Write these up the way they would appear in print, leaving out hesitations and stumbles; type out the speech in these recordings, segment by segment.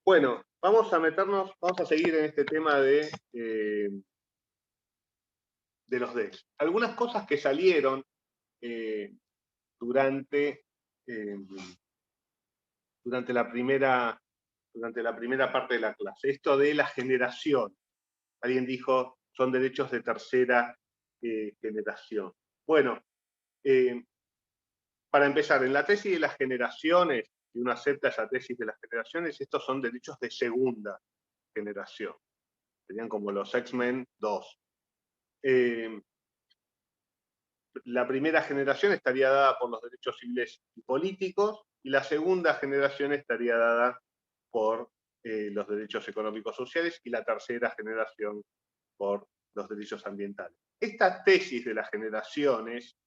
Bueno, vamos a seguir en este tema de los DES. Algunas cosas que salieron eh, durante, eh, durante, la primera, durante la primera parte de la clase. Esto de la generación. Alguien dijo, son derechos de tercera generación. Bueno, para empezar, en la tesis de las generaciones, si uno acepta esa tesis de las generaciones, estos son derechos de segunda generación. Serían como los X-Men 2. La primera generación estaría dada por los derechos civiles y políticos, y la segunda generación estaría dada por los derechos económicos sociales, y la tercera generación por los derechos ambientales. Esta tesis de las generaciones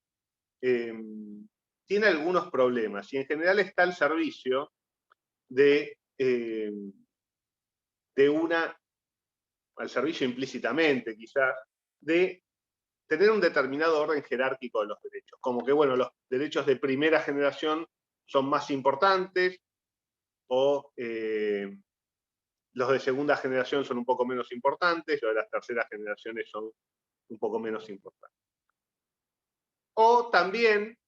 tiene algunos problemas, y en general está al servicio de al servicio implícitamente quizás, de tener un determinado orden jerárquico de los derechos. Como que, bueno, los derechos de primera generación son más importantes, o los de segunda generación son un poco menos importantes, los de las terceras generaciones son un poco menos importantes. O también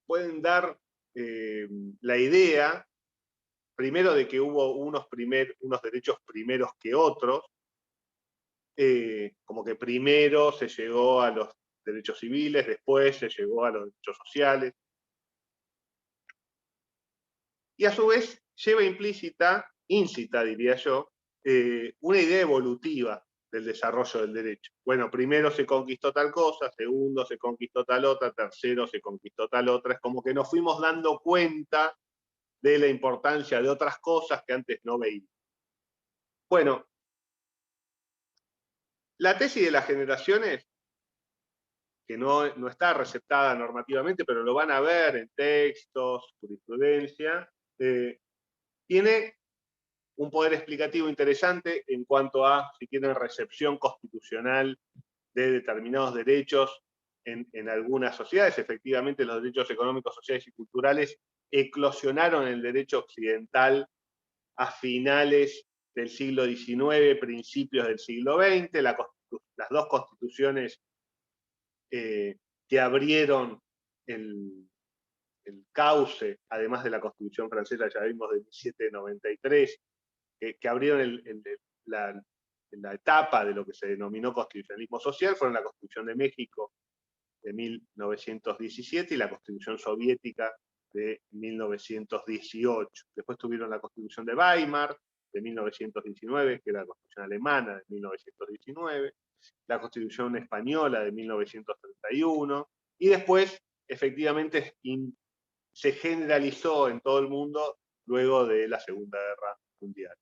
pueden dar la idea, primero, de que hubo unos derechos primeros que otros, como que primero se llegó a los derechos civiles, después se llegó a los derechos sociales. Y a su vez lleva íncita diría yo, una idea evolutiva del desarrollo del derecho. Bueno, primero se conquistó tal cosa, segundo se conquistó tal otra, tercero se conquistó tal otra. Es como que nos fuimos dando cuenta de la importancia de otras cosas que antes no veíamos. Bueno, la tesis de las generaciones, que no está receptada normativamente, pero lo van a ver en textos, jurisprudencia, tiene un poder explicativo interesante en cuanto a, si quieren, recepción constitucional de determinados derechos en algunas sociedades. Efectivamente, los derechos económicos, sociales y culturales eclosionaron en el derecho occidental a finales del siglo XIX, principios del siglo XX. Las dos constituciones que abrieron el cauce, además de la Constitución francesa, ya vimos, de 1793, que abrieron la etapa de lo que se denominó constitucionalismo social, fueron la Constitución de México de 1917 y la Constitución soviética de 1918. Después tuvieron la Constitución de Weimar de 1919, que era la Constitución alemana de 1919, la Constitución española de 1931, y después, efectivamente, se generalizó en todo el mundo luego de la Segunda Guerra Mundial.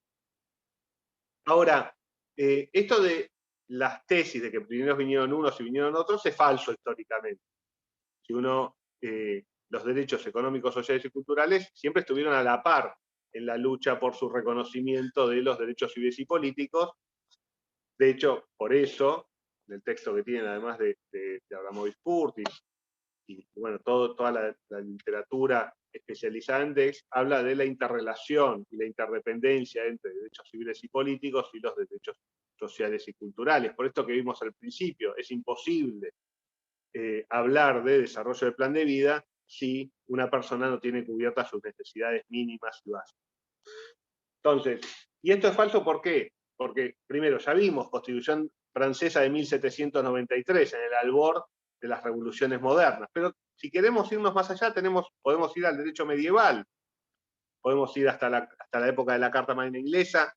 Ahora, esto de las tesis de que primero vinieron unos y vinieron otros es falso históricamente. Si uno, los derechos económicos, sociales y culturales siempre estuvieron a la par en la lucha por su reconocimiento de los derechos civiles y políticos. De hecho, por eso, en el texto que tienen, además de Abramovich Curtis, y bueno, toda la literatura especializada en DEX, habla de la interrelación y la interdependencia entre derechos civiles y políticos y los derechos sociales y culturales. Por esto que vimos al principio, es imposible hablar de desarrollo del plan de vida si una persona no tiene cubiertas sus necesidades mínimas y básicas. Entonces, y esto es falso, ¿por qué? Porque, primero, ya vimos Constitución francesa de 1793, en el albor de las revoluciones modernas, pero si queremos irnos más allá, podemos ir al derecho medieval, podemos ir hasta la época de la Carta Magna Inglesa,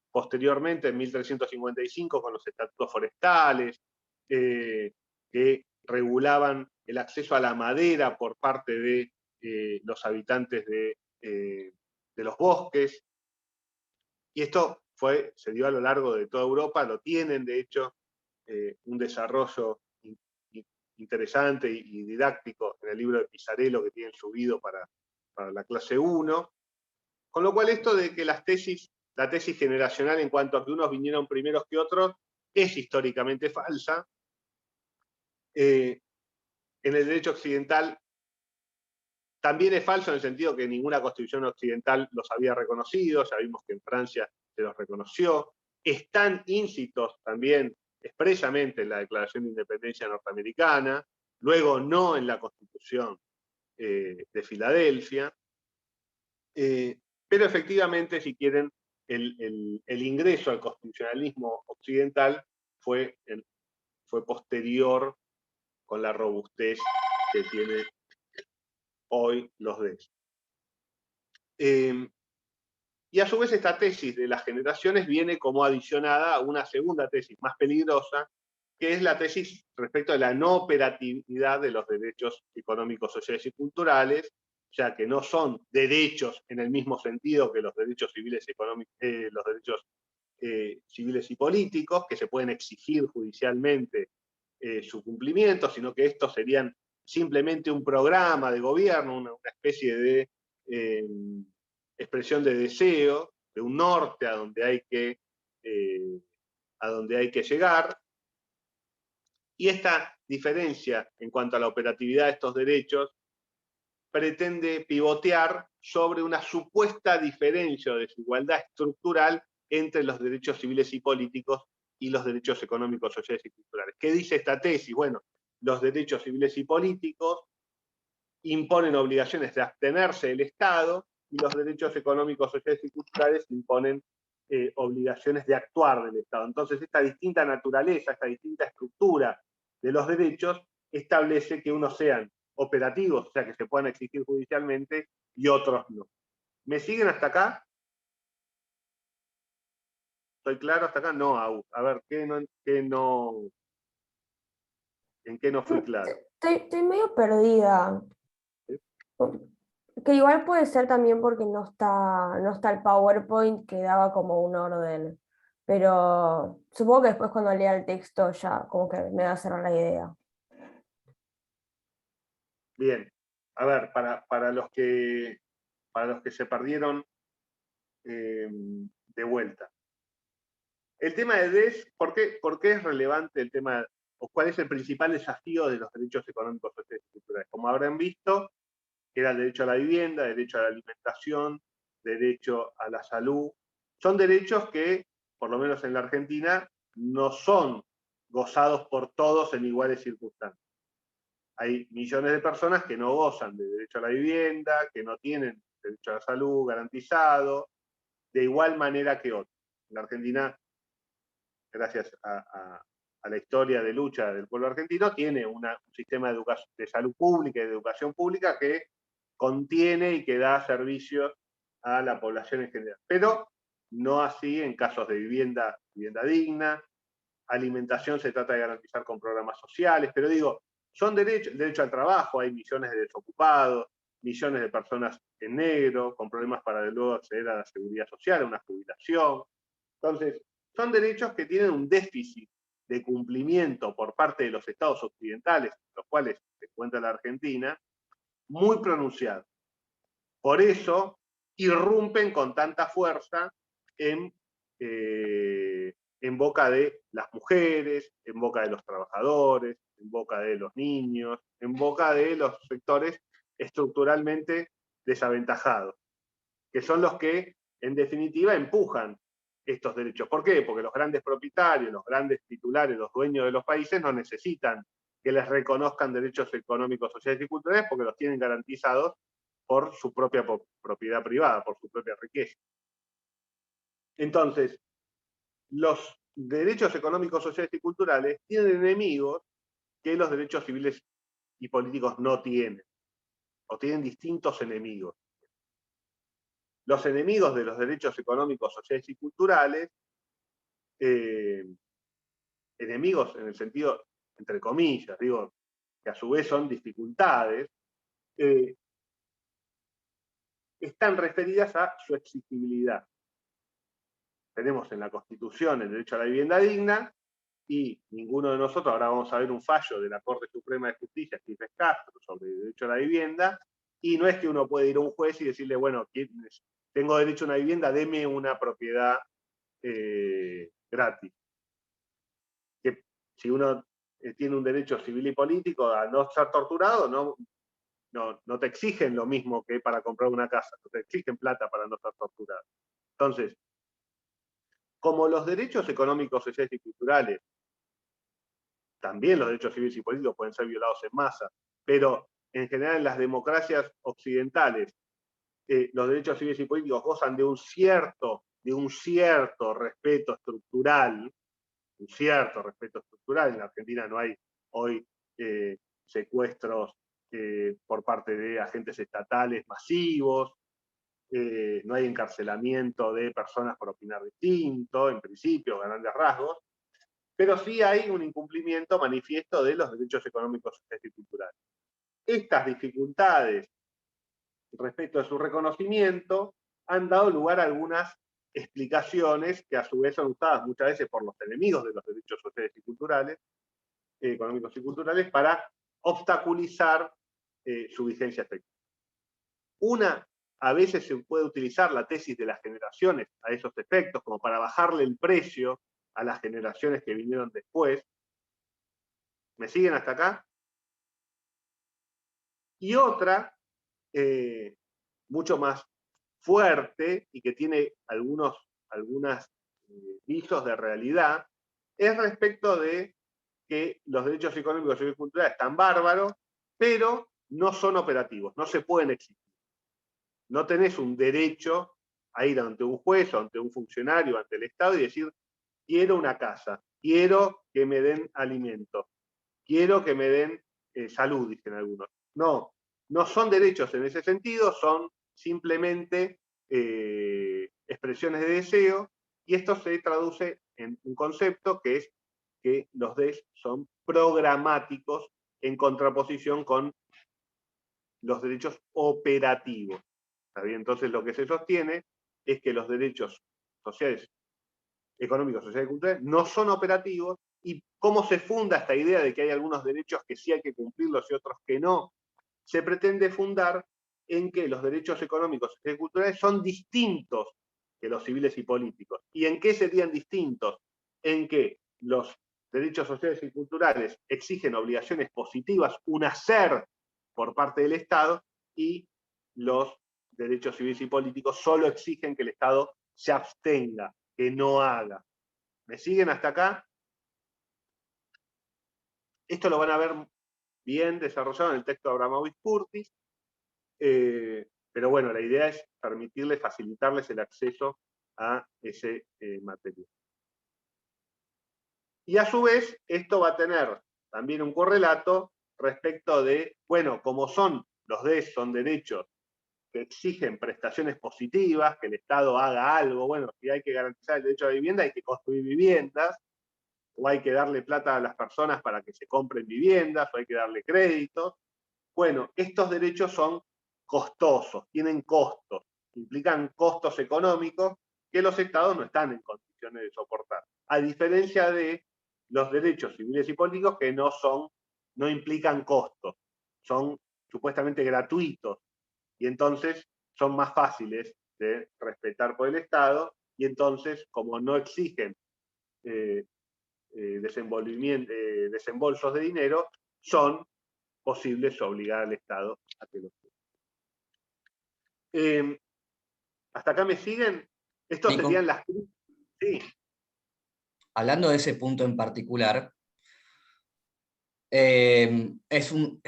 posteriormente, en 1355, con los estatutos forestales, que regulaban el acceso a la madera por parte de los habitantes de los bosques. Y esto se dio a lo largo de toda Europa, lo tienen, de hecho, un desarrollo interesante y didáctico en el libro de Pisarello que tienen subido para la clase 1. Con lo cual, esto de que la tesis generacional en cuanto a que unos vinieron primeros que otros es históricamente falsa. En el derecho occidental También es falso en el sentido que ninguna constitución occidental los había reconocido, ya vimos que en Francia se los reconoció. Están íncitos también expresamente en la Declaración de Independencia norteamericana, luego no en la Constitución de Filadelfia. Pero efectivamente, si quieren, el ingreso al constitucionalismo occidental fue posterior con la robustez que tiene hoy los DES. Y a su vez esta tesis de las generaciones viene como adicionada a una segunda tesis más peligrosa, que es la tesis respecto de la no operatividad de los derechos económicos, sociales y culturales, ya que no son derechos en el mismo sentido que los derechos civiles, los derechos civiles y políticos, que se pueden exigir judicialmente su cumplimiento, sino que estos serían simplemente un programa de gobierno, una especie de expresión de deseo, de un norte a donde hay que llegar. Y esta diferencia en cuanto a la operatividad de estos derechos pretende pivotear sobre una supuesta diferencia o desigualdad estructural entre los derechos civiles y políticos y los derechos económicos, sociales y culturales. ¿Qué dice esta tesis? Bueno, los derechos civiles y políticos imponen obligaciones de abstenerse del Estado y los derechos económicos, sociales y culturales imponen obligaciones de actuar del Estado. Entonces, esta distinta naturaleza, esta distinta estructura de los derechos establece que unos sean operativos, o sea, que se puedan exigir judicialmente, y otros no. ¿Me siguen hasta acá? ¿Estoy claro hasta acá? No, a ver, ¿en qué no fui claro? Estoy medio perdida. ¿Sí? Que igual puede ser también porque no está el PowerPoint que daba como un orden. Pero supongo que después cuando lea el texto ya como que me va a hacer la idea. Bien. A ver, para los que se perdieron de vuelta. El tema de DES, ¿por qué es relevante el tema, o cuál es el principal desafío de los derechos económicos, sociales y culturales? Como habrán visto, era el derecho a la vivienda, derecho a la alimentación, derecho a la salud. Son derechos que, por lo menos en la Argentina, no son gozados por todos en iguales circunstancias. Hay millones de personas que no gozan de derecho a la vivienda, que no tienen derecho a la salud garantizado, de igual manera que otros. En la Argentina, gracias a la historia de lucha del pueblo argentino, tiene un sistema de salud pública y de educación pública que contiene y que da servicios a la población en general. Pero no así en casos de vivienda digna. Alimentación se trata de garantizar con programas sociales, pero digo, son derechos, el derecho al trabajo, hay millones de desocupados, millones de personas en negro, con problemas para de luego acceder a la seguridad social, a una jubilación. Entonces, son derechos que tienen un déficit de cumplimiento por parte de los estados occidentales, los cuales se encuentra la Argentina, muy pronunciado. Por eso irrumpen con tanta fuerza en boca de las mujeres, en boca de los trabajadores, en boca de los niños, en boca de los sectores estructuralmente desaventajados, que son los que, en definitiva, empujan estos derechos. ¿Por qué? Porque los grandes propietarios, los grandes titulares, los dueños de los países no necesitan que les reconozcan derechos económicos, sociales y culturales porque los tienen garantizados por su propia propiedad privada, por su propia riqueza. Entonces, los derechos económicos, sociales y culturales tienen enemigos que los derechos civiles y políticos no tienen, o tienen distintos enemigos. Los enemigos de los derechos económicos, sociales y culturales, enemigos en el sentido, entre comillas, digo, que a su vez son dificultades, están referidas a su exigibilidad. Tenemos en la Constitución el derecho a la vivienda digna, y ninguno de nosotros, ahora vamos a ver un fallo de la Corte Suprema de Justicia, Stephen Castro, sobre el derecho a la vivienda, y no es que uno puede ir a un juez y decirle, bueno, tengo derecho a una vivienda, deme una propiedad gratis. Que si uno tiene un derecho civil y político a no ser torturado, no no te exigen lo mismo que para comprar una casa, no te exigen plata para no ser torturado. Entonces, como los derechos económicos, sociales y culturales, también los derechos civiles y políticos pueden ser violados en masa, pero en general en las democracias occidentales, los derechos civiles y políticos gozan de un cierto respeto estructural, en la Argentina no hay hoy secuestros por parte de agentes estatales masivos, no hay encarcelamiento de personas por opinar distinto, en principio, a grandes rasgos, pero sí hay un incumplimiento manifiesto de los derechos económicos, sociales y culturales. Estas dificultades respecto a su reconocimiento han dado lugar a algunas explicaciones que a su vez son usadas muchas veces por los enemigos de los derechos sociales y culturales, económicos y culturales, para obstaculizar su vigencia efectiva. A veces se puede utilizar la tesis de las generaciones a esos efectos, como para bajarle el precio a las generaciones que vinieron después. ¿Me siguen hasta acá? Y otra, mucho más fuerte y que tiene algunos visos de realidad, es respecto de que los derechos económicos y culturales están bárbaros, pero no son operativos, no se pueden exigir. No tenés un derecho a ir ante un juez o ante un funcionario, ante el Estado y decir, quiero una casa, quiero que me den alimentos, quiero que me den salud, dicen algunos. No, no son derechos en ese sentido, son simplemente expresiones de deseo, y esto se traduce en un concepto que es que los DES son programáticos en contraposición con los derechos operativos. ¿Está bien? Entonces lo que se sostiene es que los derechos sociales, económicos, sociales y culturales no son operativos. ¿Y cómo se funda esta idea de que hay algunos derechos que sí hay que cumplirlos y otros que no? Se pretende fundar en que los derechos económicos, sociales y culturales son distintos que los civiles y políticos. ¿Y en qué serían distintos? En que los derechos sociales y culturales exigen obligaciones positivas, un hacer por parte del Estado, y los derechos civiles y políticos solo exigen que el Estado se abstenga, que no haga. ¿Me siguen hasta acá? Esto lo van a ver bien desarrollado en el texto de Abramovich Curtis, pero bueno, la idea es permitirles, facilitarles el acceso a ese material. Y a su vez, esto va a tener también un correlato respecto de, bueno, como los DES son derechos que exigen prestaciones positivas, que el Estado haga algo, bueno, si hay que garantizar el derecho a la vivienda, hay que construir viviendas, o hay que darle plata a las personas para que se compren viviendas, o hay que darle créditos. Bueno, estos derechos son costosos, tienen costos, implican costos económicos que los Estados no están en condiciones de soportar. A diferencia de los derechos civiles y políticos que no implican costos, son supuestamente gratuitos, y entonces son más fáciles de respetar por el Estado, y entonces, como no exigen desembolsos de dinero, son posibles obligar al Estado a que los ¿hasta acá me siguen? Estos Nico, serían las... Sí. hablando de ese punto en particular, es un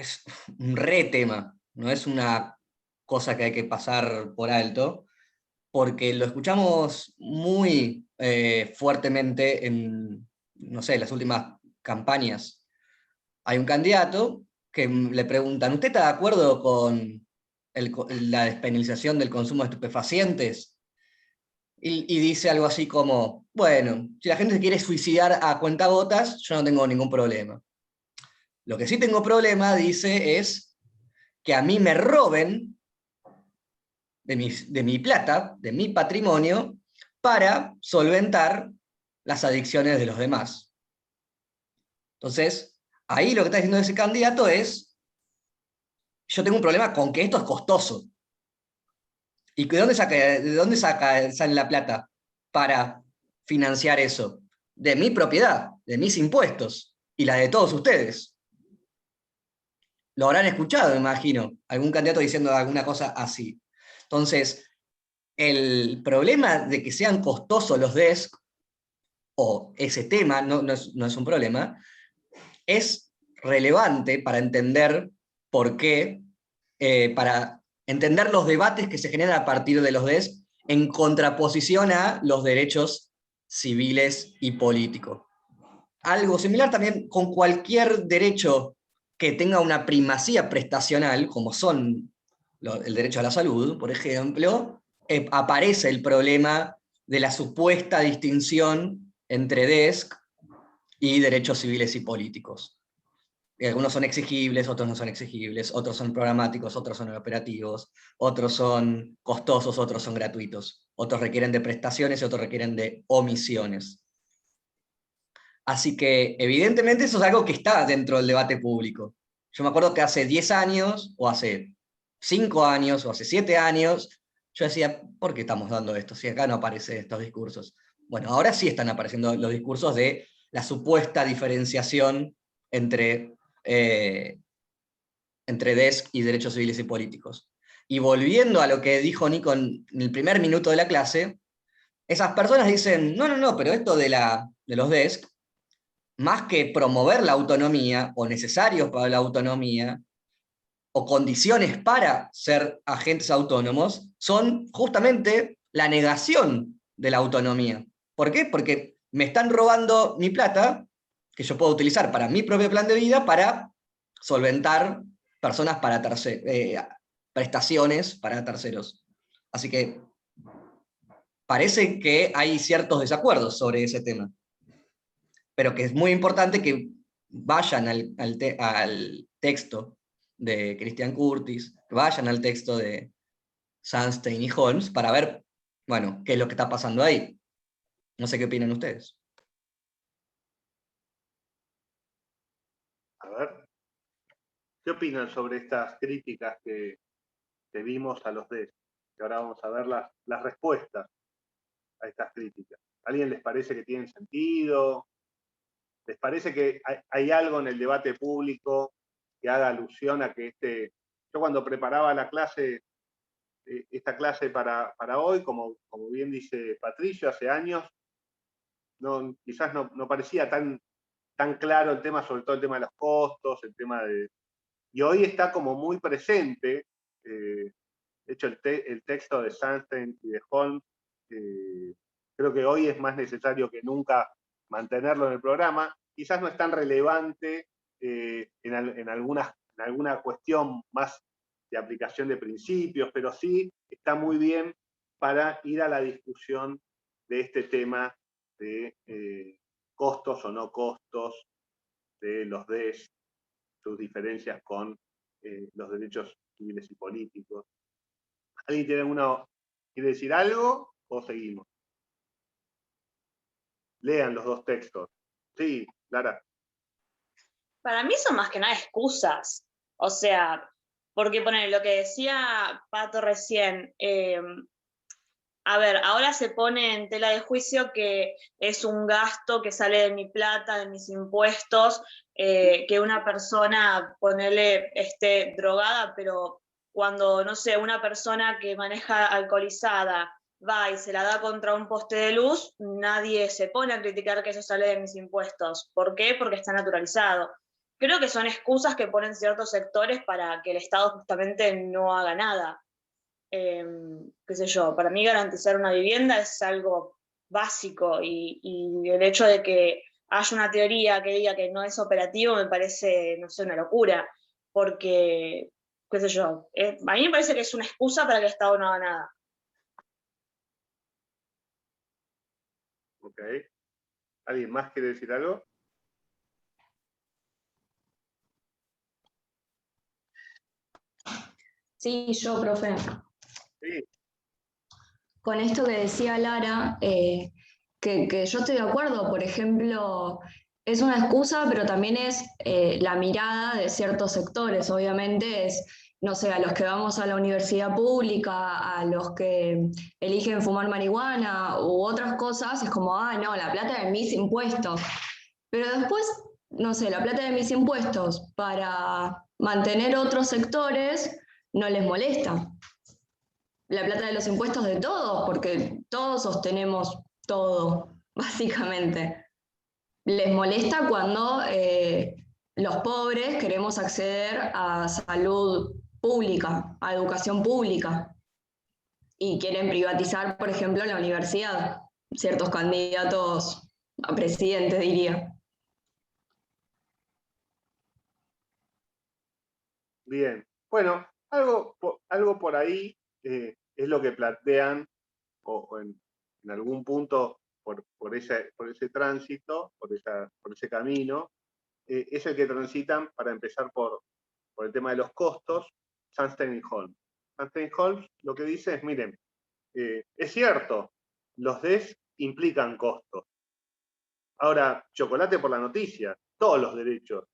re tema, no es una cosa que hay que pasar por alto, porque lo escuchamos muy fuertemente en, no sé, las últimas campañas. Hay un candidato que le preguntan, ¿usted está de acuerdo con la despenalización del consumo de estupefacientes? Y dice algo así como, bueno, si la gente se quiere suicidar a cuentagotas, yo no tengo ningún problema. Lo que sí tengo problema, dice, es que a mí me roben de mi plata, de mi patrimonio, para solventar las adicciones de los demás. Entonces, ahí lo que está diciendo ese candidato es, yo tengo un problema con que esto es costoso. ¿Y de dónde sale la plata para financiar eso? De mi propiedad, de mis impuestos y la de todos ustedes. lo habrán escuchado, me imagino, algún candidato diciendo alguna cosa así. Entonces, el problema de que sean costosos los desk, o ese tema, no es un problema, es relevante para entender por qué, para entender los debates que se generan a partir de los desk en contraposición a los derechos civiles y políticos. Algo similar también con cualquier derecho que tenga una primacía prestacional, como son el derecho a la salud, por ejemplo, aparece el problema de la supuesta distinción entre desk y derechos civiles y políticos. Algunos son exigibles, otros no son exigibles, otros son programáticos, otros son operativos, otros son costosos, otros son gratuitos, otros requieren de prestaciones y otros requieren de omisiones. Así que evidentemente eso es algo que está dentro del debate público. Yo me acuerdo que hace 10 años, o hace 5 años, o hace 7 años, yo decía, ¿por qué estamos dando esto? Si acá no aparecen estos discursos. Bueno, ahora sí están apareciendo los discursos de la supuesta diferenciación entre desk y derechos civiles y políticos. Y volviendo a lo que dijo Nico en el primer minuto de la clase, esas personas dicen, no, pero esto de los desk, más que promover la autonomía, o necesarios para la autonomía, o condiciones para ser agentes autónomos, son justamente la negación de la autonomía. ¿Por qué? Porque me están robando mi plata, que yo puedo utilizar para mi propio plan de vida, para solventar personas para prestaciones para terceros. Así que parece que hay ciertos desacuerdos sobre ese tema, pero que es muy importante que vayan al texto de Christian Curtis, que vayan al texto de Sunstein y Holmes para ver, bueno, qué es lo que está pasando ahí. No sé qué opinan ustedes. A ver, ¿qué opinan sobre estas críticas que vimos a los DES? Que ahora vamos a ver las respuestas a estas críticas. ¿A alguien les parece que tienen sentido? ¿Les parece que hay algo en el debate público que haga alusión a que yo cuando preparaba la clase, esta clase para hoy, como bien dice Patricio, hace años, quizás no parecía tan claro el tema, sobre todo el tema de los costos, y hoy está como muy presente. De hecho, el texto de Sunstein y de Holmes, creo que hoy es más necesario que nunca mantenerlo en el programa. Quizás no es tan relevante en alguna cuestión más de aplicación de principios, pero sí está muy bien para ir a la discusión de este tema de costos o no costos de los DES, sus diferencias con los derechos civiles y políticos. ¿Alguien quiere decir algo o seguimos? Lean los dos textos. Sí, Lara. Para mí son más que nada excusas. O sea, porque lo que decía Pato recién, a ver, ahora se pone en tela de juicio que es un gasto que sale de mi plata, de mis impuestos, que una persona, esté drogada, pero cuando, no sé, una persona que maneja alcoholizada va y se la da contra un poste de luz, nadie se pone a criticar que eso sale de mis impuestos. ¿Por qué? Porque está naturalizado. Creo que son excusas que ponen ciertos sectores para que el Estado justamente no haga nada. Qué sé yo, para mí garantizar una vivienda es algo básico y el hecho de que haya una teoría que diga que no es operativo me parece, no sé, una locura, porque, qué sé yo, a mí me parece que es una excusa para que el Estado no haga nada. Ok. ¿Alguien más quiere decir algo? Sí, yo, profe. Sí. Con esto que decía Lara, que yo estoy de acuerdo, por ejemplo, es una excusa, pero también es la mirada de ciertos sectores, obviamente es, no sé, a los que vamos a la universidad pública, a los que eligen fumar marihuana u otras cosas, es como, no, la plata de mis impuestos. Pero después, no sé, la plata de mis impuestos para mantener otros sectores no les molesta. La plata de los impuestos de todos, porque todos sostenemos todo, básicamente. Les molesta cuando los pobres queremos acceder a salud pública, a educación pública, y quieren privatizar, por ejemplo, la universidad, ciertos candidatos a presidente, diría. Bien, bueno, algo por ahí es lo que plantean, o en algún punto por ese tránsito, por ese camino, es el que transitan, para empezar por el tema de los costos, Sunstein y Holmes. Sunstein y Holmes lo que dice es, miren, es cierto, los DES implican costos. Ahora, chocolate por la noticia, todos los derechos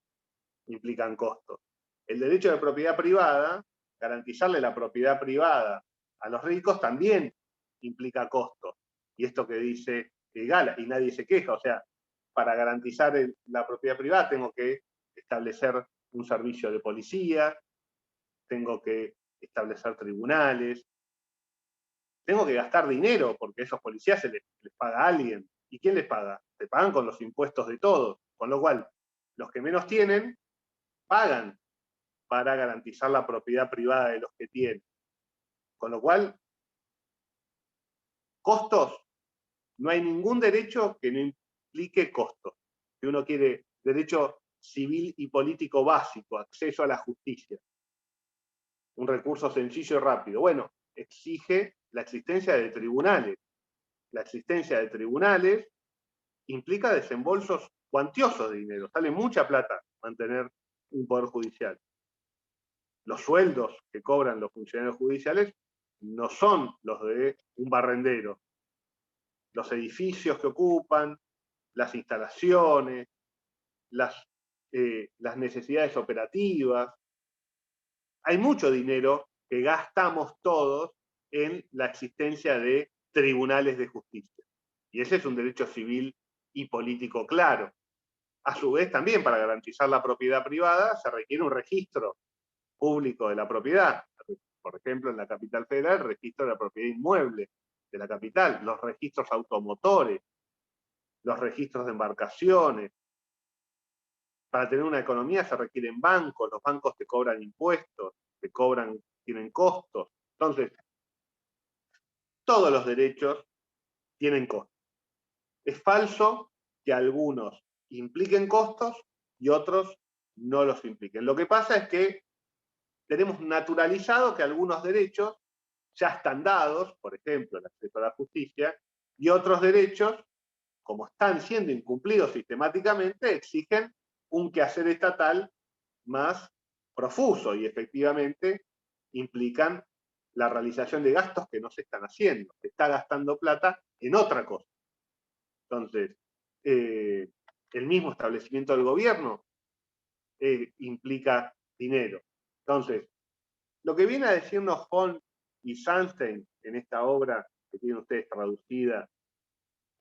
implican costos. El derecho de propiedad privada, garantizarle la propiedad privada a los ricos, también implica costos. Y esto que dice Gala, y nadie se queja, o sea, para garantizar la propiedad privada tengo que establecer un servicio de policía, tengo que establecer tribunales, tengo que gastar dinero, porque a esos policías les paga a alguien. ¿Y quién les paga? Se pagan con los impuestos de todos, con lo cual los que menos tienen pagan para garantizar la propiedad privada de los que tienen. Con lo cual, costos, no hay ningún derecho que no implique costos. Si uno quiere derecho civil y político básico, acceso a la justicia, un recurso sencillo y rápido, bueno, exige la existencia de tribunales. La existencia de tribunales implica desembolsos cuantiosos de dinero, sale mucha plata mantener un poder judicial. Los sueldos que cobran los funcionarios judiciales no son los de un barrendero. Los edificios que ocupan, las instalaciones, las necesidades operativas. Hay mucho dinero que gastamos todos en la existencia de tribunales de justicia. Y ese es un derecho civil y político claro. A su vez, también para garantizar la propiedad privada se requiere un registro público de la propiedad. Por ejemplo, en la capital federal, el registro de la propiedad inmueble de la capital, los registros automotores, los registros de embarcaciones. Para tener una economía se requieren bancos, los bancos te cobran impuestos, tienen costos. Entonces, todos los derechos tienen costos. Es falso que algunos impliquen costos y otros no los impliquen. Lo que pasa es que tenemos naturalizado que algunos derechos ya están dados, por ejemplo, el acceso a la justicia, y otros derechos, como están siendo incumplidos sistemáticamente, exigen un quehacer estatal más profuso y efectivamente implican la realización de gastos que no se están haciendo. Se está gastando plata en otra cosa. Entonces, el mismo establecimiento del gobierno implica dinero. Entonces, lo que viene a decirnos Holmes y Sunstein en esta obra que tienen ustedes traducida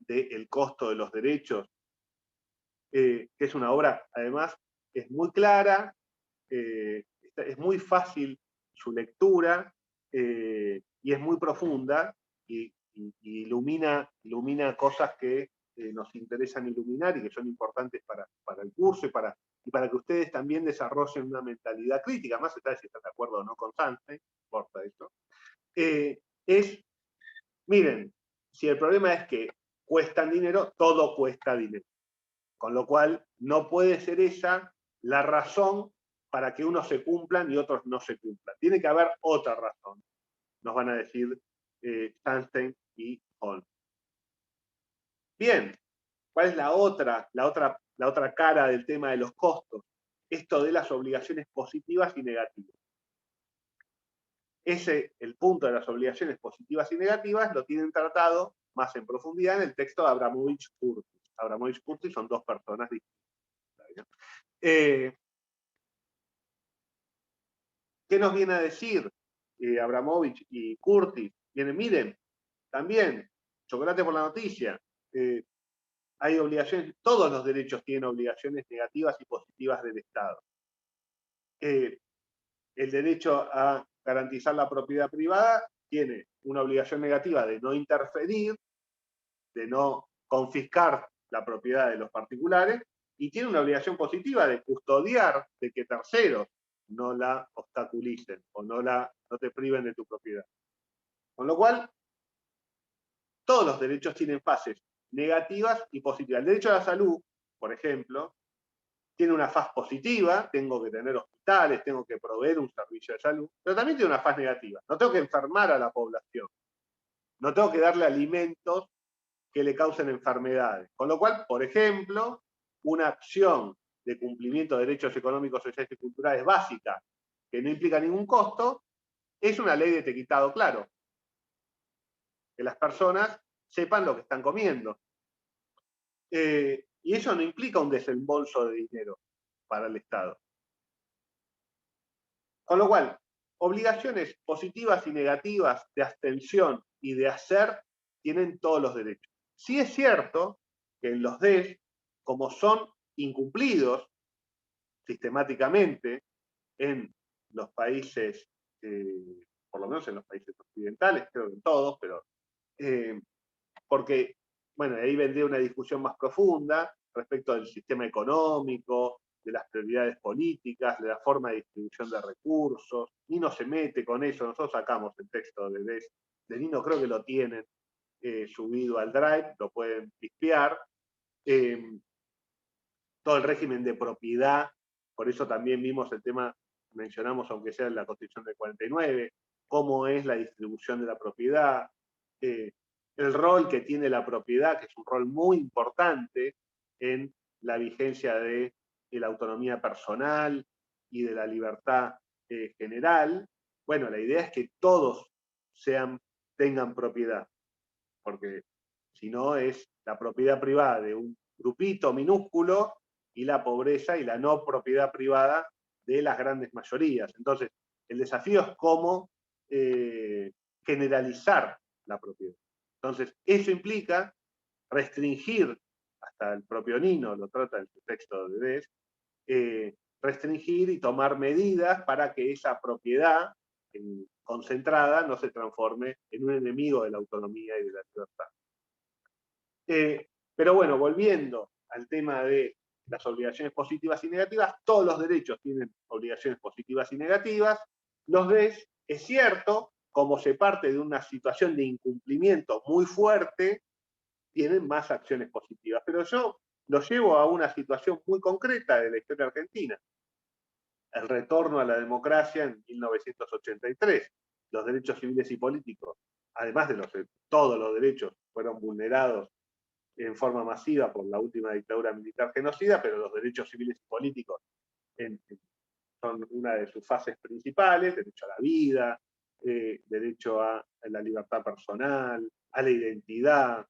de El costo de los derechos, que es una obra, además, es muy clara, es muy fácil su lectura, y es muy profunda, y ilumina cosas que nos interesan iluminar y que son importantes para el curso y para que ustedes también desarrollen una mentalidad crítica, más allá de si están de acuerdo o no con Sunstein, no importa eso. Miren, si el problema es que cuestan dinero, todo cuesta dinero. Con lo cual, no puede ser esa la razón para que unos se cumplan y otros no se cumplan. Tiene que haber otra razón, nos van a decir Sunstein y Holmes. Bien, ¿cuál es la otra cara del tema de los costos? Esto de las obligaciones positivas y negativas. El punto de las obligaciones positivas y negativas lo tienen tratado más en profundidad en el texto de Abramovich-Curtis. Abramovich-Curtis son dos personas distintas. ¿Qué nos viene a decir Abramovich y Curtis? Miren, también, chocolate por la noticia, hay obligaciones, todos los derechos tienen obligaciones negativas y positivas del Estado. el derecho a garantizar la propiedad privada tiene una obligación negativa de no interferir, de no confiscar la propiedad de los particulares, y tiene una obligación positiva de custodiar de que terceros no la obstaculicen o no te priven de tu propiedad. Con lo cual, todos los derechos tienen fases negativas y positivas. El derecho a la salud, por ejemplo, tiene una faz positiva, tengo que tener hospitales, tengo que proveer un servicio de salud, pero también tiene una faz negativa. No tengo que enfermar a la población, no tengo que darle alimentos que le causen enfermedades. Con lo cual, por ejemplo, una acción de cumplimiento de derechos económicos, sociales y culturales básica, que no implica ningún costo, es una ley de equitado claro. Que las personas sepan lo que están comiendo. Y eso no implica un desembolso de dinero para el Estado. Con lo cual, obligaciones positivas y negativas de abstención y de hacer tienen todos los derechos. Sí es cierto que en los DES, como son incumplidos sistemáticamente en los países, por lo menos en los países occidentales, creo que en todos, pero porque, bueno, ahí vendría una discusión más profunda respecto del sistema económico, de las prioridades políticas, de la forma de distribución de recursos. Nino se mete con eso, nosotros sacamos el texto de Nino, creo que lo tienen subido al Drive, lo pueden pispear. Todo el régimen de propiedad, por eso también vimos el tema, mencionamos aunque sea en la Constitución del 49, cómo es la distribución de la propiedad, el rol que tiene la propiedad, que es un rol muy importante en la vigencia de la autonomía personal y de la libertad general. Bueno, la idea es que todos tengan propiedad, porque si no es la propiedad privada de un grupito minúsculo y la pobreza y la no propiedad privada de las grandes mayorías. Entonces, el desafío es cómo generalizar la propiedad. Entonces, eso implica restringir, hasta el propio Nino lo trata en su texto de DES, restringir y tomar medidas para que esa propiedad concentrada no se transforme en un enemigo de la autonomía y de la libertad. Pero bueno, volviendo al tema de las obligaciones positivas y negativas, todos los derechos tienen obligaciones positivas y negativas. Los DES, es cierto, como se parte de una situación de incumplimiento muy fuerte, tienen más acciones positivas. Pero yo lo llevo a una situación muy concreta de la historia argentina. El retorno a la democracia en 1983. Los derechos civiles y políticos, además de todos los derechos, fueron vulnerados en forma masiva por la última dictadura militar genocida, pero los derechos civiles y políticos son una de sus fases principales: derecho a la vida, derecho a la libertad personal, a la identidad.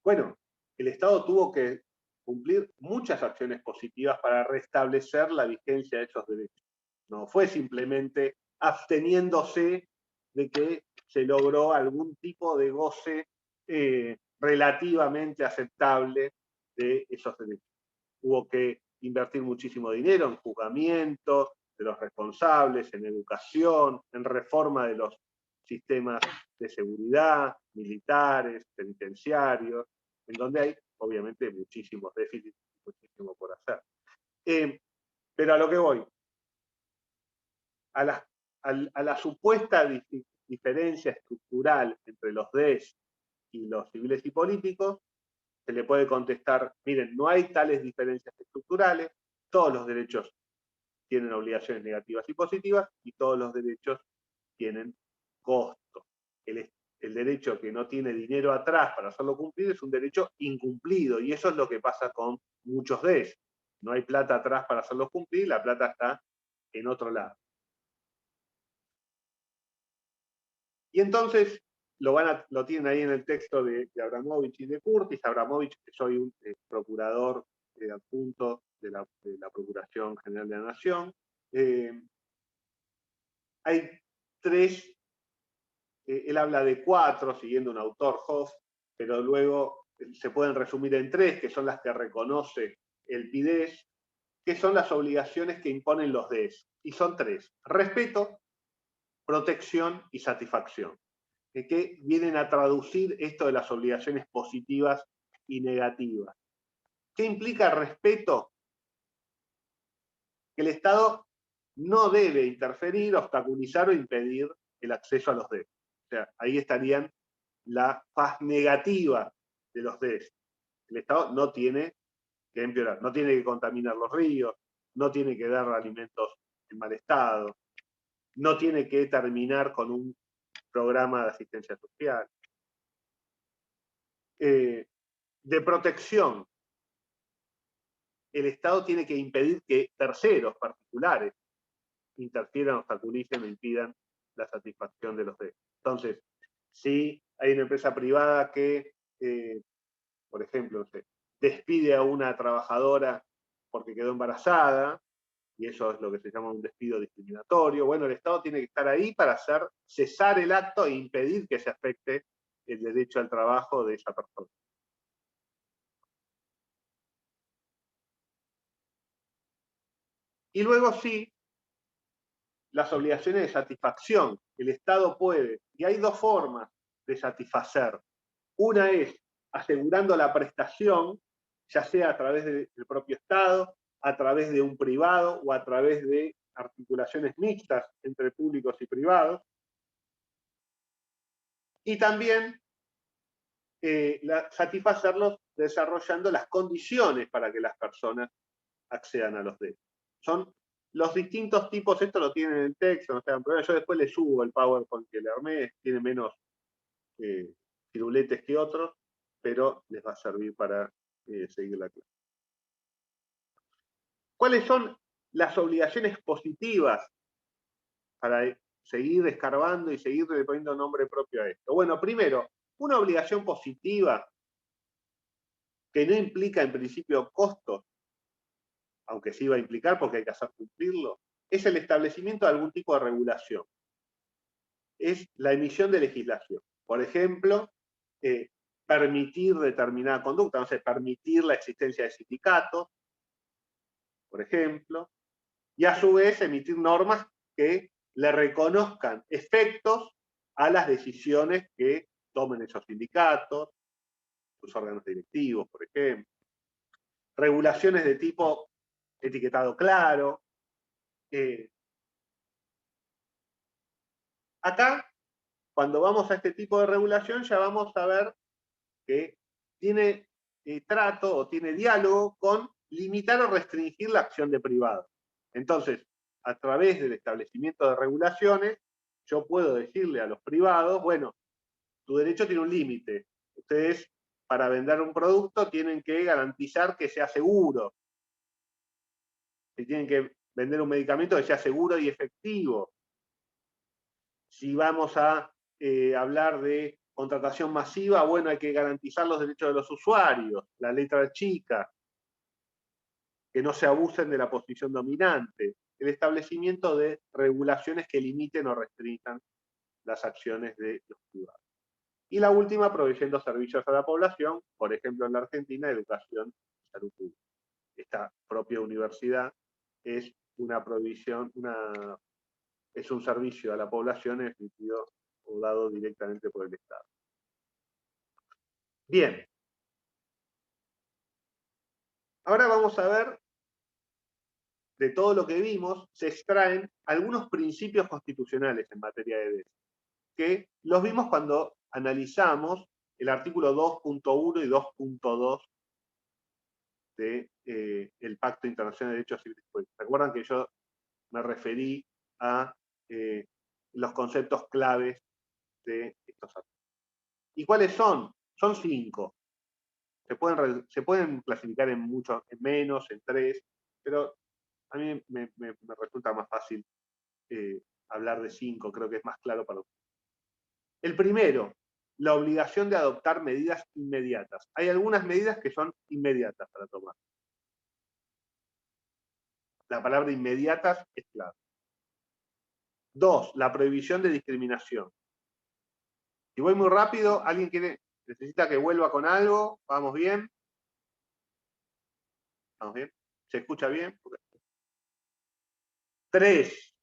Bueno, el Estado tuvo que cumplir muchas acciones positivas para restablecer la vigencia de esos derechos. No fue simplemente absteniéndose de que se logró algún tipo de goce relativamente aceptable de esos derechos. Hubo que invertir muchísimo dinero en juzgamientos de los responsables, en educación, en reforma de los sistemas de seguridad, militares, penitenciarios, en donde hay, obviamente, muchísimos déficits, muchísimo por hacer. Pero a lo que voy, a la supuesta diferencia estructural entre los DES y los civiles y políticos, se le puede contestar: miren, no hay tales diferencias estructurales, todos los derechos tienen obligaciones negativas y positivas, y todos los derechos tienen costo. El derecho que no tiene dinero atrás para hacerlo cumplir es un derecho incumplido, y eso es lo que pasa con muchos DES. No hay plata atrás para hacerlos cumplir, la plata está en otro lado. Y entonces lo tienen ahí en el texto de Abramovich y de Curtis. Abramovich, que soy un procurador adjunto de la Procuración General de la Nación. Hay tres, él habla de cuatro, siguiendo un autor, Hoff, pero luego se pueden resumir en tres, que son las que reconoce el PIDES, que son las obligaciones que imponen los DES. y son tres: respeto, protección y satisfacción, que vienen a traducir esto de las obligaciones positivas y negativas. ¿Qué implica respeto? Que el Estado no debe interferir, obstaculizar o impedir el acceso a los DES. O sea, ahí estarían la faz negativa de los DES. El Estado no tiene que empeorar, no tiene que contaminar los ríos, no tiene que dar alimentos en mal estado, no tiene que terminar con un programa de asistencia social. De protección, el Estado tiene que impedir que terceros particulares interfieran, obstaculicen o impidan la satisfacción de los derechos. Entonces, si hay una empresa privada que, por ejemplo, despide a una trabajadora porque quedó embarazada, y eso es lo que se llama un despido discriminatorio, bueno, el Estado tiene que estar ahí para hacer cesar el acto e impedir que se afecte el derecho al trabajo de esa persona. Y luego sí, las obligaciones de satisfacción. El Estado puede, y hay dos formas de satisfacer. Una es asegurando la prestación, ya sea a través del propio Estado, a través de un privado o a través de articulaciones mixtas entre públicos y privados. Y también satisfacerlos desarrollando las condiciones para que las personas accedan a los derechos. Son los distintos tipos, esto lo tienen en el texto, no sean problemas, yo después les subo el PowerPoint que le armé, tiene menos firuletes que otros, pero les va a servir para seguir la clase. ¿Cuáles son las obligaciones positivas para seguir escarbando y seguir poniendo nombre propio a esto? Bueno, primero, una obligación positiva que no implica en principio costos, aunque sí va a implicar porque hay que hacer cumplirlo, es el establecimiento de algún tipo de regulación. Es la emisión de legislación. Por ejemplo, permitir determinada conducta, no sé, permitir la existencia de sindicatos, por ejemplo, y a su vez emitir normas que le reconozcan efectos a las decisiones que tomen esos sindicatos, sus órganos directivos, por ejemplo. Regulaciones de tipo etiquetado claro. Acá, cuando vamos a este tipo de regulación, ya vamos a ver que tiene trato o tiene diálogo con limitar o restringir la acción de privados. Entonces, a través del establecimiento de regulaciones, yo puedo decirle a los privados, bueno, tu derecho tiene un límite. Ustedes, para vender un producto, tienen que garantizar que sea seguro. Si tienen que vender un medicamento, que sea seguro y efectivo. Si vamos a hablar de contratación masiva, bueno, hay que garantizar los derechos de los usuarios, la letra chica, que no se abusen de la posición dominante, el establecimiento de regulaciones que limiten o restrinjan las acciones de los privados. Y la última, proveyendo servicios a la población, por ejemplo en la Argentina, educación y salud pública. Esta propia universidad es una provisión, es un servicio a la población emitido o dado directamente por el Estado. Bien. Ahora vamos a ver, de todo lo que vimos, se extraen algunos principios constitucionales en materia de derechos, que los vimos cuando analizamos el artículo 2.1 y 2.2 del Pacto Internacional de Derechos Civiles y Políticos. Recuerdan que yo me referí a los conceptos claves de estos artículos. ¿Y cuáles son? Son 5. Se pueden clasificar en mucho, en menos, en 3, pero a mí me resulta más fácil hablar de 5, creo que es más claro para ustedes. El primero, la obligación de adoptar medidas inmediatas. Hay algunas medidas que son inmediatas para tomar. La palabra inmediatas es clave. 2, la prohibición de discriminación. Si voy muy rápido, ¿alguien necesita que vuelva con algo? ¿Vamos bien? ¿Vamos bien? ¿Se escucha bien? 3,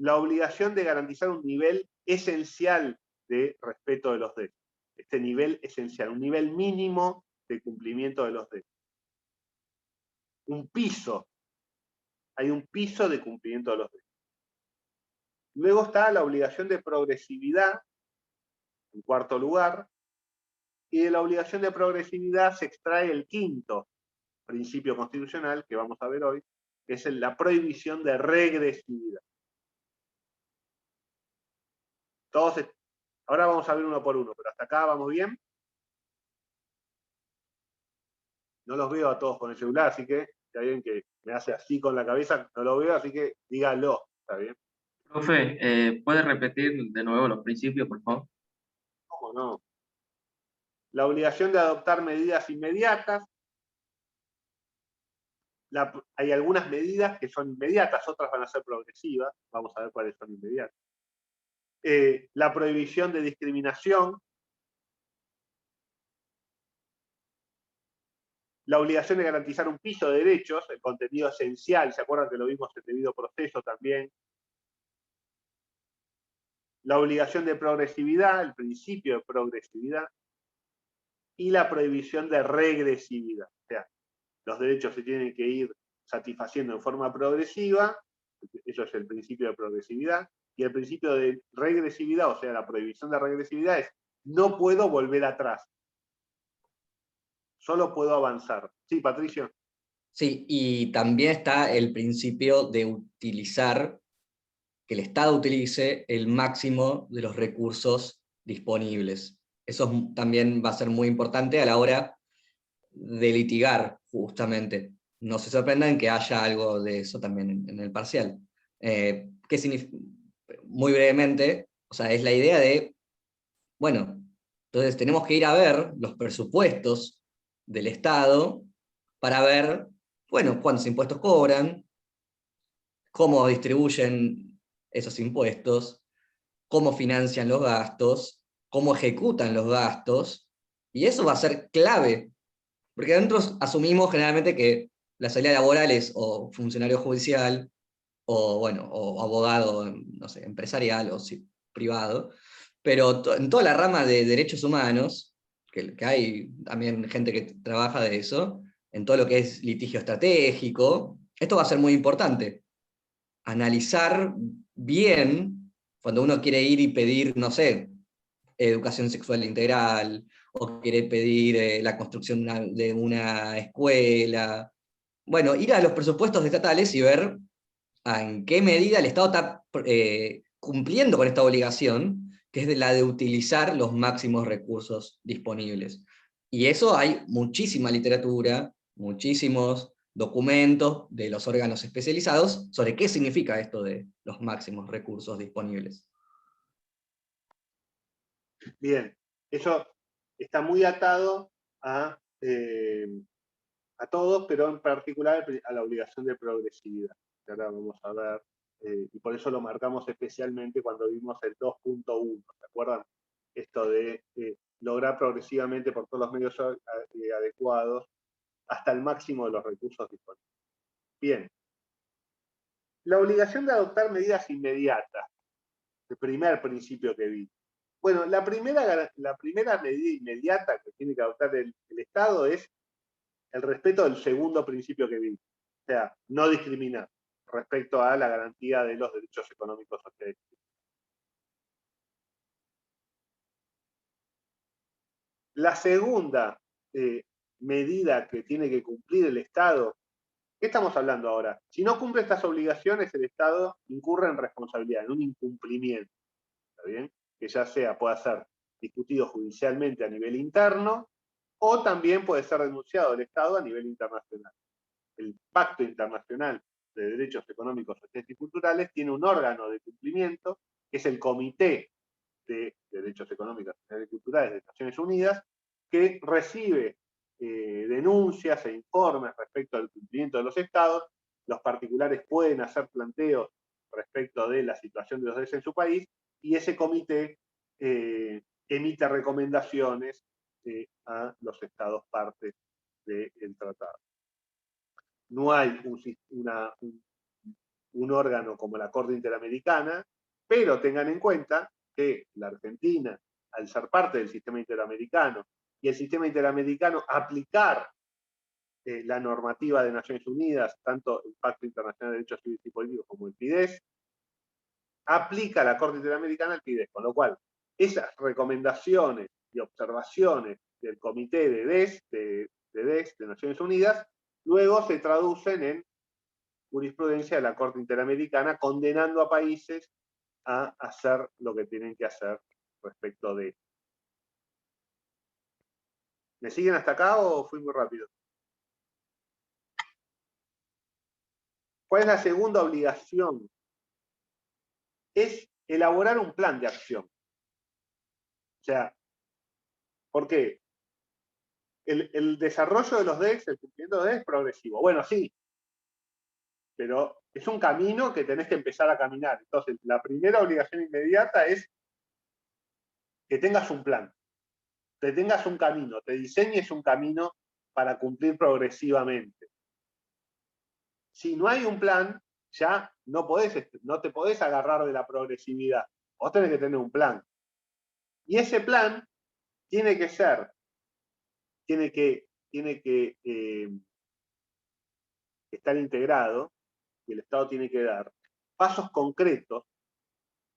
la obligación de garantizar un nivel esencial de respeto de los derechos. Este nivel esencial, un nivel mínimo de cumplimiento de los derechos. Un piso. Hay un piso de cumplimiento de los derechos. Luego está la obligación de progresividad, en cuarto lugar, y de la obligación de progresividad se extrae el quinto principio constitucional que vamos a ver hoy, que es la prohibición de regresividad. Ahora vamos a ver uno por uno, pero hasta acá vamos bien. No los veo a todos con el celular, así que si hay alguien que me hace así con la cabeza, no lo veo, así que dígalo, ¿está bien? Profe, ¿puede repetir de nuevo los principios, por favor? ¿Cómo no? La obligación de adoptar medidas inmediatas. Hay algunas medidas que son inmediatas, otras van a ser progresivas. Vamos a ver cuáles son inmediatas. La prohibición de discriminación. La obligación de garantizar un piso de derechos, el contenido esencial, ¿se acuerdan que lo vimos en debido proceso también? La obligación de progresividad, el principio de progresividad, y la prohibición de regresividad. O sea, los derechos se tienen que ir satisfaciendo en forma progresiva, eso es el principio de progresividad, y el principio de regresividad, o sea, la prohibición de regresividad es, no puedo volver atrás, solo puedo avanzar. Sí, Patricio. Sí, y también está el principio de utilizar, que el Estado utilice el máximo de los recursos disponibles. Eso también va a ser muy importante a la hora de litigar, justamente. No se sorprendan que haya algo de eso también en el parcial. ¿Qué significa? Muy brevemente, o sea, es la idea de, bueno, entonces tenemos que ir a ver los presupuestos del Estado para ver, bueno, cuántos impuestos cobran, cómo distribuyen esos impuestos, cómo financian los gastos, cómo ejecutan los gastos, y eso va a ser clave, porque nosotros asumimos generalmente que la salida laboral es o funcionario judicial, o bueno, o abogado, no sé, empresarial o privado, pero en toda la rama de derechos humanos, que hay también gente que trabaja de eso, en todo lo que es litigio estratégico, esto va a ser muy importante. Analizar bien, cuando uno quiere ir y pedir, no sé, educación sexual integral, o quiere pedir la construcción de una escuela. Bueno, ir a los presupuestos estatales y ver en qué medida el Estado está cumpliendo con esta obligación, que es la de utilizar los máximos recursos disponibles. Y eso hay muchísima literatura, muchísimos documentos de los órganos especializados sobre qué significa esto de los máximos recursos disponibles. Bien, eso está muy atado a todos, pero en particular a la obligación de progresividad, que ahora vamos a ver, y por eso lo marcamos especialmente cuando vimos el 2.1, ¿se acuerdan? Esto de lograr progresivamente por todos los medios adecuados hasta el máximo de los recursos disponibles. Bien. La obligación de adoptar medidas inmediatas, el primer principio que vi. Bueno, la primera medida inmediata que tiene que adoptar el Estado es el respeto del segundo principio que vi. O sea, no discriminar respecto a la garantía de los derechos económicos sociales. La segunda medida que tiene que cumplir el Estado, ¿qué estamos hablando ahora? Si no cumple estas obligaciones, el Estado incurre en responsabilidad, en un incumplimiento, ¿está bien? Que ya sea, pueda ser discutido judicialmente a nivel interno, o también puede ser denunciado el Estado a nivel internacional. El Pacto Internacional de Derechos Económicos, Sociales y Culturales tiene un órgano de cumplimiento, que es el Comité de Derechos Económicos, Sociales y Culturales de Naciones Unidas, que recibe denuncias e informes respecto al cumplimiento de los estados. Los particulares pueden hacer planteos respecto de la situación de los derechos en su país, y ese comité emite recomendaciones a los estados partes del tratado. No hay un órgano como la Corte Interamericana, pero tengan en cuenta que la Argentina, al ser parte del sistema interamericano, y el sistema interamericano aplicar la normativa de Naciones Unidas, tanto el Pacto Internacional de Derechos Civiles y Políticos como el PIDES, aplica la Corte Interamericana al PIDES, con lo cual esas recomendaciones y observaciones del Comité de Naciones Unidas, luego se traducen en jurisprudencia de la Corte Interamericana, condenando a países a hacer lo que tienen que hacer respecto de esto. ¿Me siguen hasta acá o fui muy rápido? ¿Cuál es la segunda obligación? Es elaborar un plan de acción. O sea, ¿por qué? El desarrollo de los DEX, el cumplimiento de los DEX es progresivo. Bueno, sí, pero es un camino que tenés que empezar a caminar. Entonces, la primera obligación inmediata es que tengas un plan, que tengas un camino, te diseñes un camino para cumplir progresivamente. Si no hay un plan, ya no te podés agarrar de la progresividad. Vos tenés que tener un plan. Y ese plan tiene que ser, tiene que estar integrado, y el Estado tiene que dar pasos concretos,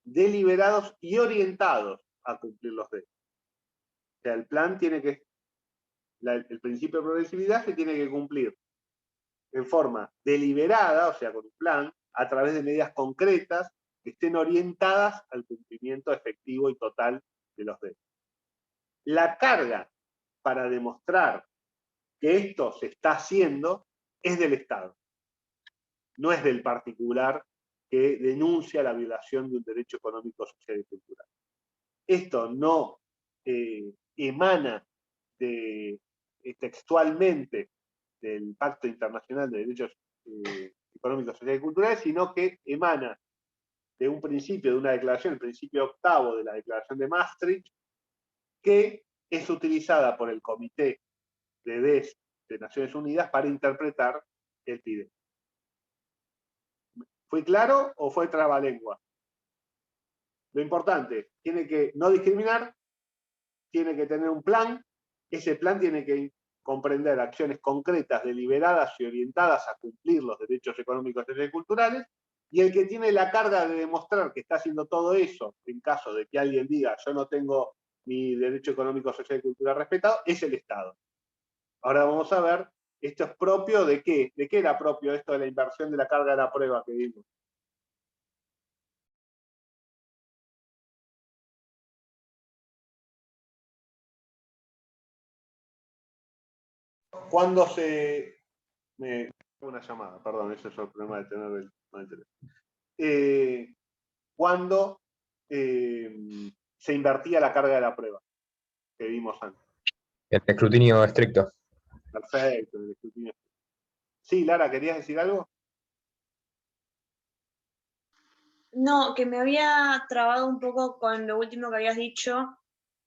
deliberados y orientados a cumplir los derechos. O sea, el plan tiene que, el principio de progresividad se tiene que cumplir en forma deliberada, o sea, con un plan, a través de medidas concretas que estén orientadas al cumplimiento efectivo y total de los derechos. La carga para demostrar que esto se está haciendo es del Estado, no es del particular que denuncia la violación de un derecho económico, social y cultural. Esto no emana textualmente del Pacto Internacional de Derechos Económicos, Sociales y Culturales, sino que emana de un principio, de una declaración, el principio octavo de la Declaración de Maastricht, que es utilizada por el Comité de DES de Naciones Unidas para interpretar el PIDES. ¿Fue claro o fue trabalengua? Lo importante, tiene que no discriminar, tiene que tener un plan, ese plan tiene que comprender acciones concretas, deliberadas y orientadas a cumplir los derechos económicos, sociales y culturales, y el que tiene la carga de demostrar que está haciendo todo eso, en caso de que alguien diga yo no tengo mi derecho económico, social y cultural respetado, es el Estado. Ahora vamos a ver, esto es propio de qué era propio esto de la inversión de la carga de la prueba que vimos. Cuando una llamada, perdón, ese es el problema de tener el teléfono. Cuando se invertía la carga de la prueba, que vimos antes. El escrutinio estricto. Perfecto, el escrutinio estricto. Sí, Lara, ¿querías decir algo? No, que me había trabado un poco con lo último que habías dicho,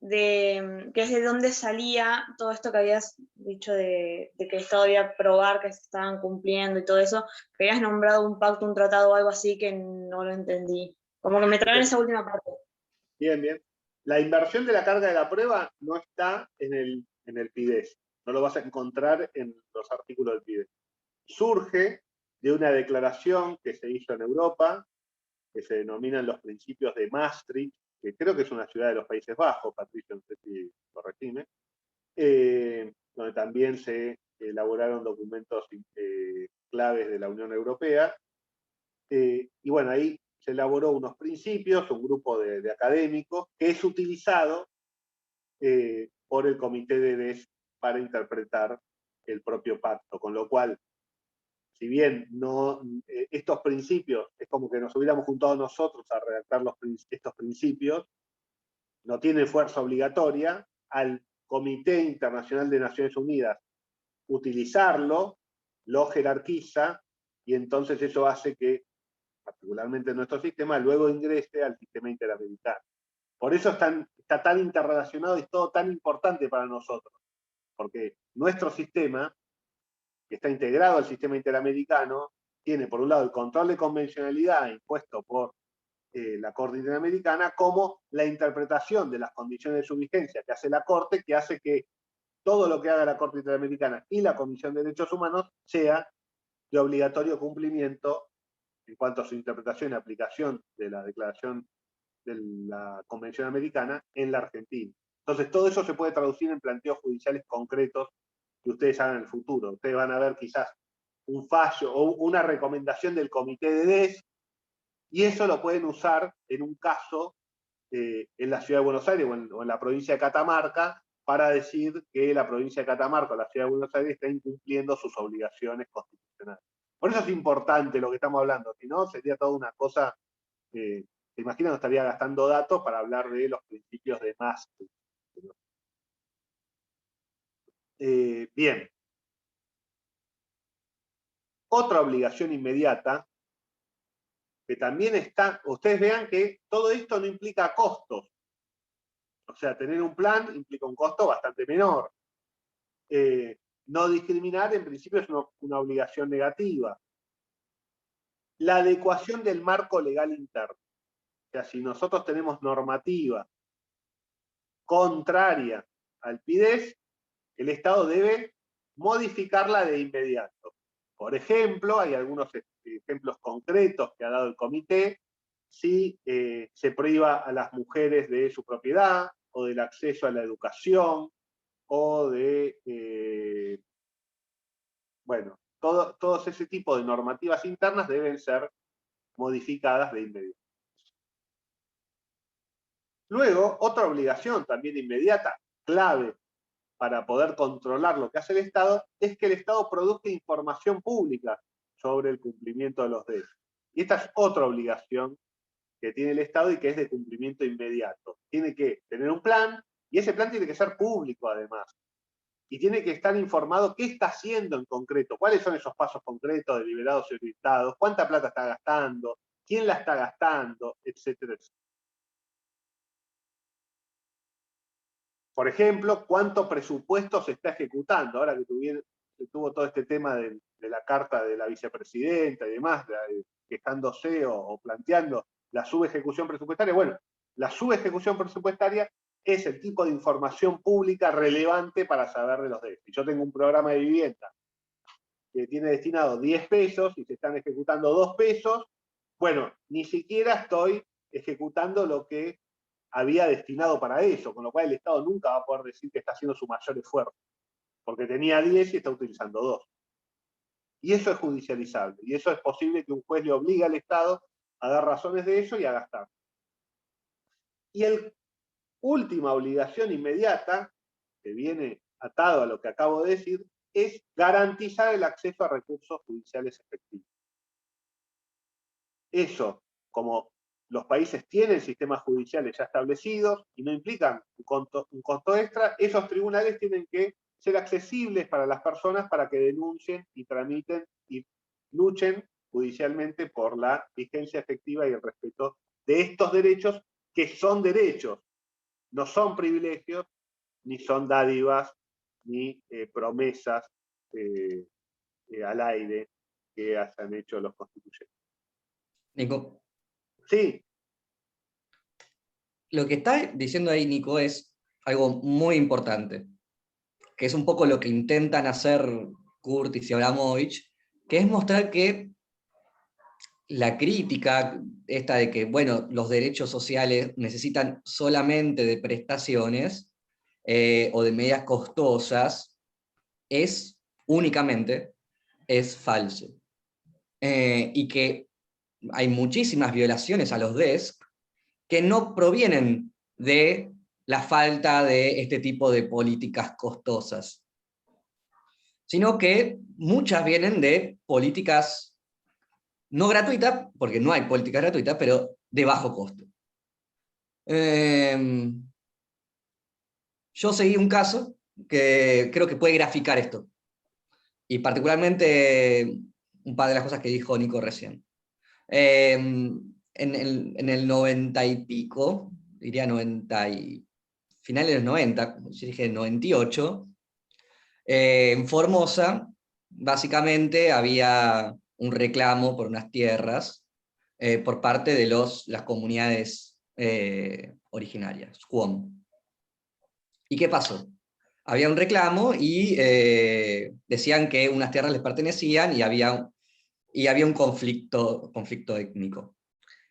que es de dónde salía todo esto que habías dicho de que el Estado debía probar que se estaban cumpliendo y todo eso, que habías nombrado un pacto, un tratado o algo así que no lo entendí. Como que me traen esa última parte. Bien, bien. La inversión de la carga de la prueba no está en el PIDES. No lo vas a encontrar en los artículos del PIDES. Surge de una declaración que se hizo en Europa, que se denominan los principios de Maastricht, que creo que es una ciudad de los Países Bajos, Patricio, no sé si corregime, donde también se elaboraron documentos claves de la Unión Europea. Y bueno, ahí se elaboró unos principios, un grupo de académicos, que es utilizado por el Comité de DES para interpretar el propio pacto, con lo cual, si bien estos principios es como que nos hubiéramos juntado nosotros a redactar estos principios, no tienen fuerza obligatoria, al Comité Internacional de Naciones Unidas utilizarlo, lo jerarquiza, y entonces eso hace que, particularmente en nuestro sistema, luego ingrese al sistema interamericano. Por eso está tan interrelacionado y es todo tan importante para nosotros, porque nuestro sistema, que está integrado al sistema interamericano, tiene por un lado el control de convencionalidad impuesto por la Corte Interamericana, como la interpretación de las condiciones de su vigencia que hace la Corte, que hace que todo lo que haga la Corte Interamericana y la Comisión de Derechos Humanos sea de obligatorio cumplimiento en cuanto a su interpretación y aplicación de la Declaración de la Convención Americana en la Argentina. Entonces, todo eso se puede traducir en planteos judiciales concretos que ustedes hagan en el futuro. Ustedes van a ver quizás un fallo o una recomendación del Comité de DES, y eso lo pueden usar en un caso en la Ciudad de Buenos Aires o en la provincia de Catamarca, para decir que la provincia de Catamarca o la Ciudad de Buenos Aires está incumpliendo sus obligaciones constitucionales. Por eso es importante lo que estamos hablando, si no sería toda una cosa, se imagina que estaría gastando datos para hablar de los principios de Maastricht. Bien. Otra obligación inmediata, que también está, ustedes vean que todo esto no implica costos. O sea, tener un plan implica un costo bastante menor. No discriminar, en principio, es una obligación negativa. La adecuación del marco legal interno. O sea, si nosotros tenemos normativa contraria al PIDES, el Estado debe modificarla de inmediato. Por ejemplo, hay algunos ejemplos concretos que ha dado el comité: si se priva a las mujeres de su propiedad, o del acceso a la educación, o de, bueno, todos ese tipo de normativas internas deben ser modificadas de inmediato. Luego, otra obligación también inmediata, clave para poder controlar lo que hace el Estado, es que el Estado produzca información pública sobre el cumplimiento de los derechos. Y esta es otra obligación que tiene el Estado y que es de cumplimiento inmediato. Tiene que tener un plan, y ese plan tiene que ser público además. Y tiene que estar informado qué está haciendo en concreto, cuáles son esos pasos concretos deliberados y orientados, cuánta plata está gastando, quién la está gastando, etcétera, etcétera. Por ejemplo, cuánto presupuesto se está ejecutando, ahora que tuvo todo este tema de la carta de la vicepresidenta y demás, quejándose o planteando la subejecución presupuestaria. Bueno, la subejecución presupuestaria es el tipo de información pública relevante para saber de los derechos. Si yo tengo un programa de vivienda que tiene destinado 10 pesos y se están ejecutando 2 pesos, bueno, ni siquiera estoy ejecutando lo que había destinado para eso, con lo cual el Estado nunca va a poder decir que está haciendo su mayor esfuerzo, porque tenía 10 y está utilizando 2. Y eso es judicializable, y eso es posible que un juez le obligue al Estado a dar razones de eso y a gastar. Y la última obligación inmediata, que viene atado a lo que acabo de decir, es garantizar el acceso a recursos judiciales efectivos. Eso, como los países tienen sistemas judiciales ya establecidos y no implican un costo extra, esos tribunales tienen que ser accesibles para las personas para que denuncien y tramiten y luchen judicialmente por la vigencia efectiva y el respeto de estos derechos, que son derechos, no son privilegios, ni son dádivas, ni promesas al aire que hayan hecho los constituyentes. Nico. Sí. Lo que está diciendo ahí, Nico, es algo muy importante, que es un poco lo que intentan hacer Curtis y Abramovich, que es mostrar que la crítica esta de que, bueno, los derechos sociales necesitan solamente de prestaciones o de medidas costosas, únicamente es falso. Y que hay muchísimas violaciones a los DESC que no provienen de la falta de este tipo de políticas costosas, sino que muchas vienen de políticas no gratuitas, porque no hay políticas gratuitas, pero de bajo costo. Yo seguí un caso que creo que puede graficar esto, y particularmente un par de las cosas que dijo Nico recién. En el 90 y pico, diría 90 y finales de los 90, yo dije 98, en Formosa, básicamente había un reclamo por unas tierras por parte de las comunidades originarias, Qom. ¿Y qué pasó? Había un reclamo y decían que unas tierras les pertenecían y había un conflicto étnico.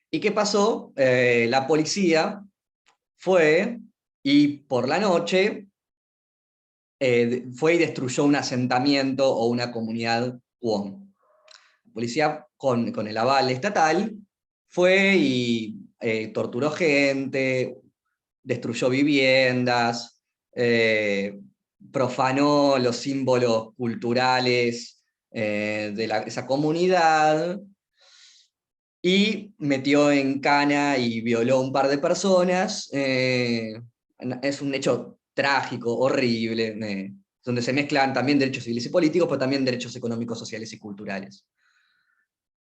¿Y qué pasó? La policía fue y por la noche fue y destruyó un asentamiento o una comunidad Qom. La policía, con el aval estatal, fue y torturó gente, destruyó viviendas, profanó los símbolos culturales de esa comunidad, y metió en cana y violó a un par de personas. Es un hecho trágico, horrible, donde se mezclan también derechos civiles y políticos, pero también derechos económicos, sociales y culturales.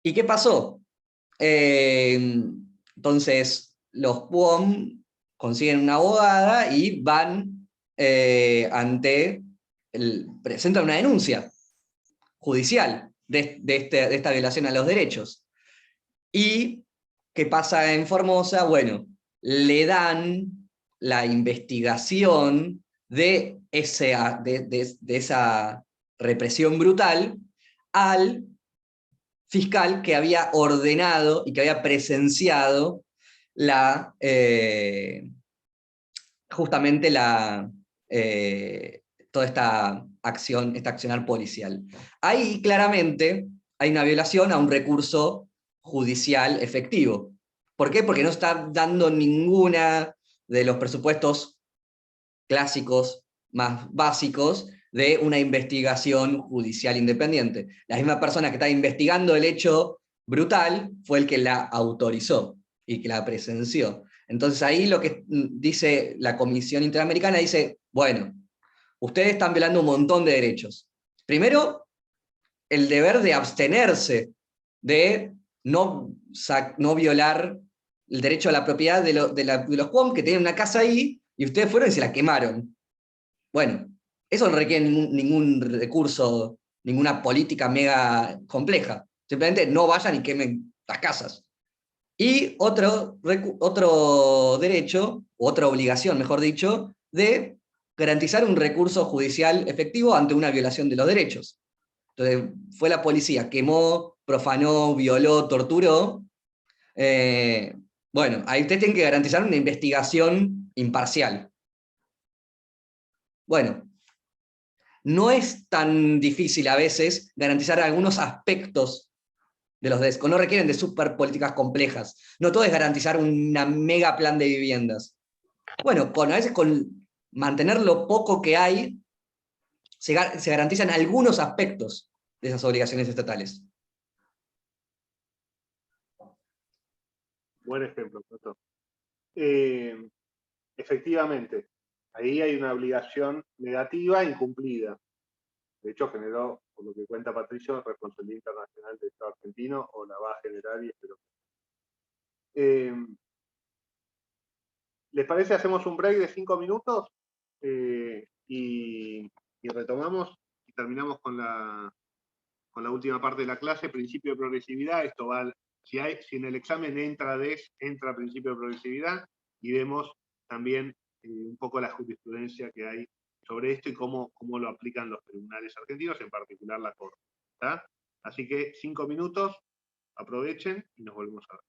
¿Y qué pasó? Entonces, los Qom consiguen una abogada y van presentan una denuncia judicial de esta violación a los derechos. ¿Y qué pasa en Formosa? Bueno, le dan la investigación de esa represión brutal al fiscal que había ordenado y que había presenciado justamente toda esta accionar policial. Ahí claramente hay una violación a un recurso judicial efectivo. ¿Por qué? Porque no está dando ninguna de los presupuestos clásicos más básicos de una investigación judicial independiente. La misma persona que está investigando el hecho brutal fue el que la autorizó y que la presenció. Entonces ahí lo que dice la Comisión Interamericana dice, bueno, ustedes están violando un montón de derechos. Primero, el deber de abstenerse de no violar el derecho a la propiedad de los Qom, que tenían una casa ahí, y ustedes fueron y se la quemaron. Bueno, eso no requiere ningún recurso, ninguna política mega compleja. Simplemente no vayan y quemen las casas. Y otro derecho, otra obligación, mejor dicho, de garantizar un recurso judicial efectivo ante una violación de los derechos. Entonces, fue la policía, quemó, profanó, violó, torturó. Bueno, ahí usted tiene que garantizar una investigación imparcial. Bueno, no es tan difícil a veces garantizar algunos aspectos de los DESCO, no requieren de super políticas complejas. No todo es garantizar una mega plan de viviendas. Bueno, a veces con mantener lo poco que hay, se garantizan algunos aspectos de esas obligaciones estatales. Buen ejemplo, doctor. Efectivamente, ahí hay una obligación negativa incumplida. De hecho, generó, por lo que cuenta Patricio, responsabilidad internacional del Estado argentino, o la va a generar, y espero. ¿Les parece? Hacemos un break de 5 minutos y retomamos y terminamos con la última parte de la clase, principio de progresividad. Esto va, si en el examen entra entra principio de progresividad, y vemos también un poco la jurisprudencia que hay sobre esto y cómo lo aplican los tribunales argentinos, en particular la Corte. ¿Está? Así que 5 minutos, aprovechen y nos volvemos a ver.